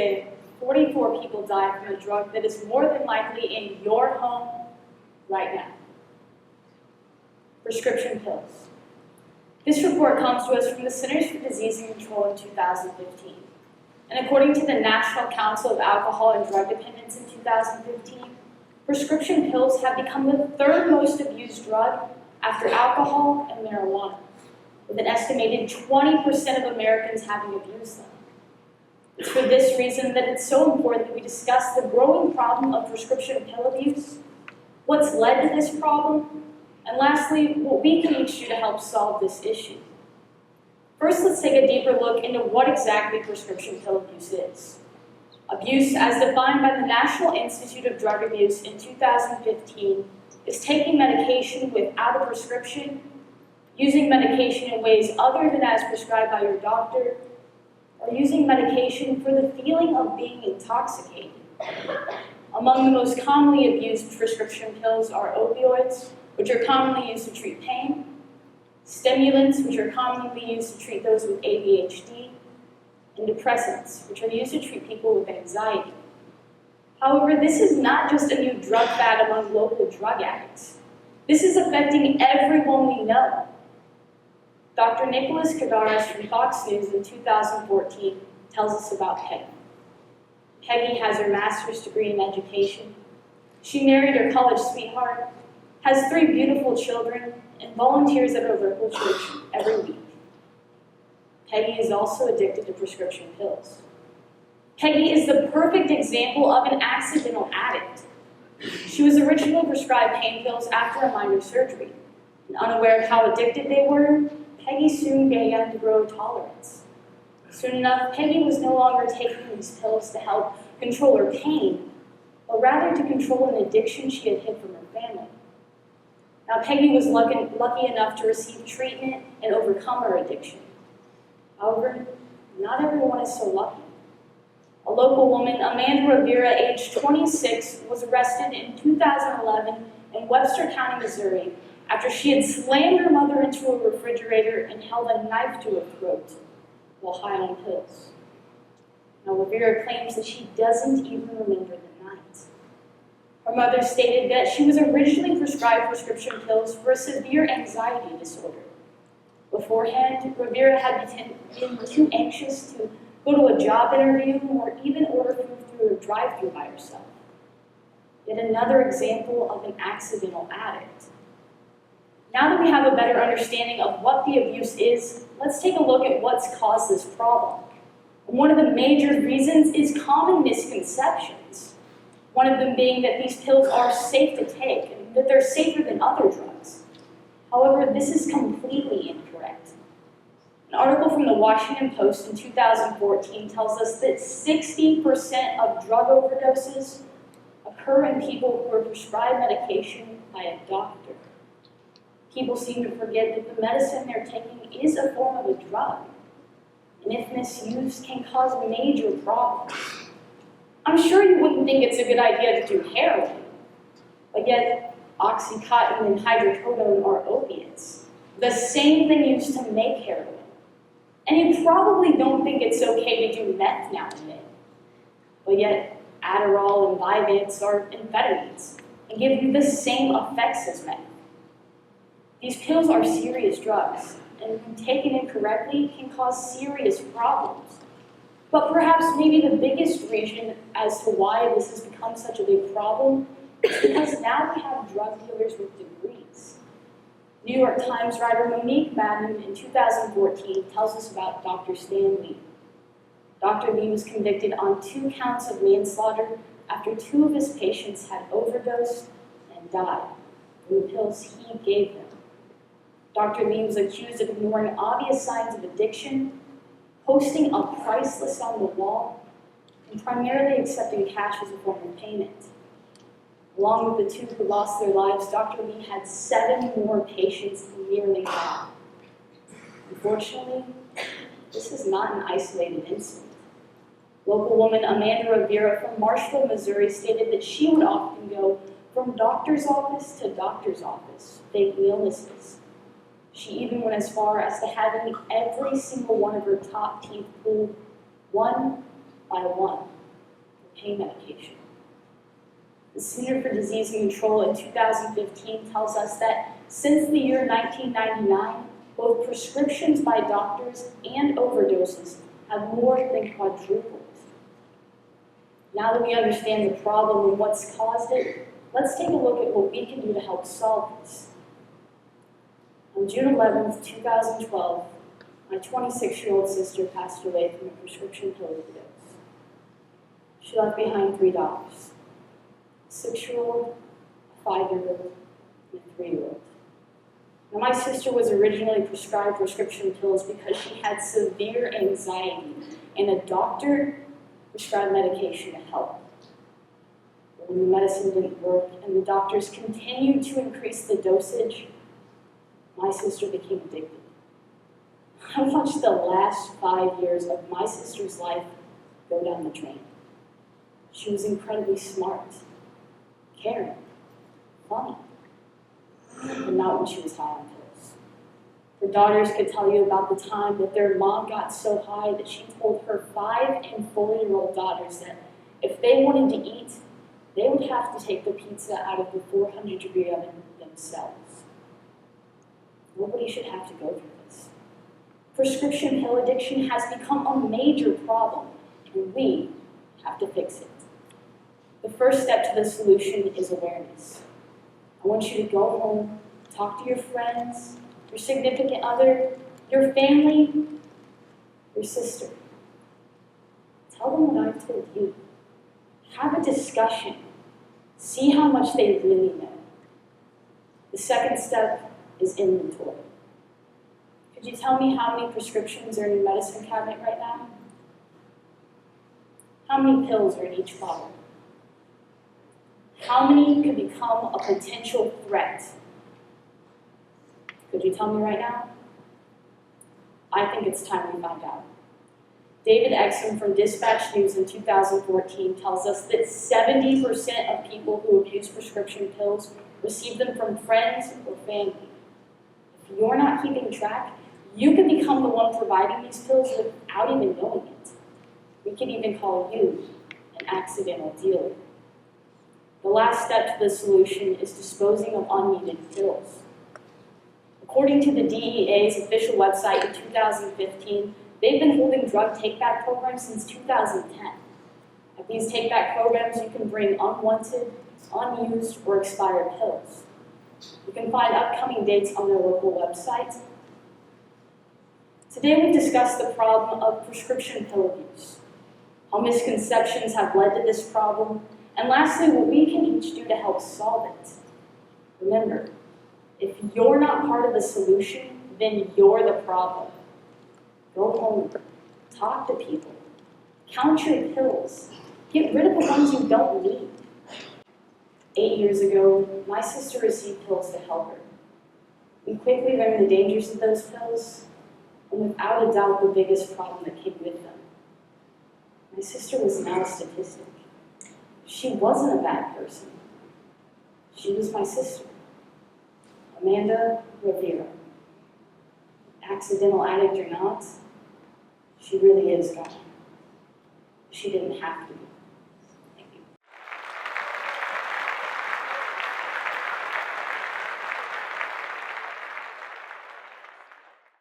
day, 44 people die from a drug that is more than likely in your home right now. Prescription pills. This report comes to us from the Centers for Disease Control in 2015. And according to the National Council of Alcohol and Drug Dependence in 2015, prescription pills have become the third most abused drug after alcohol and marijuana, with an estimated 20% of Americans having abused them. It's for this reason that it's so important that we discuss the growing problem of prescription pill abuse, what's led to this problem, and lastly, what we can each do to help solve this issue. First, let's take a deeper look into what exactly prescription pill abuse is. Abuse, as defined by the National Institute of Drug Abuse in 2015, is taking medication without a prescription, using medication in ways other than as prescribed by your doctor, or using medication for the feeling of being intoxicated. Among the most commonly abused prescription pills are opioids, which are commonly used to treat pain, stimulants, which are commonly used to treat those with ADHD, and depressants, which are used to treat people with anxiety. However, this is not just a new drug fad among local drug addicts. This is affecting everyone we know. Dr. Nicholas Kadaris from Fox News in 2014 tells us about Peggy. Peggy has her master's degree in education. She married her college sweetheart, has 3 beautiful children, and volunteers at her local church every week. Peggy is also addicted to prescription pills. Peggy is the perfect example of an accidental addict. She was originally prescribed pain pills after a minor surgery, and unaware of how addicted they were, Peggy soon began to grow tolerance. Soon enough, Peggy was no longer taking these pills to help control her pain, but rather to control an addiction she had hid from her family. Now, Peggy was lucky enough to receive treatment and overcome her addiction. However, not everyone is so lucky. A local woman, Amanda Rivera, aged 26, was arrested in 2011 in Webster County, Missouri, after she had slammed her mother into a refrigerator and held a knife to her throat while high on pills. Now, Rivera claims that she doesn't even remember the night. Her mother stated that she was originally prescribed prescription pills for a severe anxiety disorder. Beforehand, Rivera had been too anxious to go to a job interview or even order food through a drive-thru by herself. Yet another example of an accidental addict. Now that we have a better understanding of what the abuse is, let's take a look at what's caused this problem. And one of the major reasons is common misconceptions. One of them being that these pills are safe to take and that they're safer than other drugs. However, this is completely incorrect. An article from the Washington Post in 2014 tells us that 60% of drug overdoses occur in people who are prescribed medication by a doctor. People seem to forget that the medicine they're taking is a form of a drug, and if misused, can cause major problems. I'm sure you wouldn't think it's a good idea to do heroin, but yet Oxycontin and hydrocodone are opiates, the same thing used to make heroin. And you probably don't think it's okay to do meth now and then, but yet Adderall and Vyvanse are amphetamines and give you the same effects as meth. These pills are serious drugs, and when taken incorrectly, can cause serious problems. But perhaps maybe the biggest reason as to why this has become such a big problem is because now we have drug dealers with degrees. New York Times writer Monique Madden in 2014 tells us about Dr. Stan Lee. Dr. Lee was convicted on 2 counts of manslaughter after 2 of his patients had overdosed and died from the pills he gave them. Dr. Lee was accused of ignoring obvious signs of addiction, posting a price list on the wall, and primarily accepting cash as a form of payment. Along with the 2 who lost their lives, Dr. Lee had 7 more patients nearly die. Unfortunately, this is not an isolated incident. Local woman Amanda Rivera from Marshall, Missouri stated that she would often go from doctor's office to doctor's office, faking illnesses. She even went as far as to having every single one of her top teeth pulled 1 by one for pain medication. The Center for Disease Control in 2015 tells us that since the year 1999, both prescriptions by doctors and overdoses have more than quadrupled. Now that we understand the problem and what's caused it, let's take a look at what we can do to help solve this. On June 11th, 2012, my 26-year-old sister passed away from a prescription pill overdose. She left behind 3 daughters, a 6-year-old, a 5-year-old, and a 3-year-old. Now, my sister was originally prescribed prescription pills because she had severe anxiety, and a doctor prescribed medication to help. But when the medicine didn't work and the doctors continued to increase the dosage, my sister became addicted. I watched the last 5 years of my sister's life go down the drain. She was incredibly smart, caring, funny, but not when she was high on pills. Her daughters could tell you about the time that their mom got so high that she told her 5- and 4-year-old daughters that if they wanted to eat, they would have to take the pizza out of the 400-degree oven themselves. Nobody should have to go through this. Prescription pill addiction has become a major problem, and we have to fix it. The first step to the solution is awareness. I want you to go home, talk to your friends, your significant other, your family, your sister. Tell them what I've told you. Have a discussion. See how much they really know. The second step is inventory. Could you tell me how many prescriptions are in your medicine cabinet right now? How many pills are in each bottle? How many could become a potential threat? Could you tell me right now? I think it's time we find out. David Exum from Dispatch News in 2014 tells us that 70% of people who abuse prescription pills receive them from friends or family. If you're not keeping track, you could become the one providing these pills without even knowing it. We could even call you an accidental dealer. The last step to the solution is disposing of unneeded pills. According to the DEA's official website in 2015, they've been holding drug take-back programs since 2010. At these take-back programs, you can bring unwanted, unused, or expired pills. You can find upcoming dates on their local website. Today we've discussed the problem of prescription pill abuse, how misconceptions have led to this problem, and lastly, what we can each do to help solve it. Remember, if you're not part of the solution, then you're the problem. Go home, talk to people, count your pills, get rid of the ones you don't need. 8 years ago, my sister received pills to help her. We quickly learned the dangers of those pills, and without a doubt, the biggest problem that came with them. My sister was now a statistic. She wasn't a bad person. She was my sister, Amanda Rivera. Accidental addict or not, she really is gone. She didn't have to be.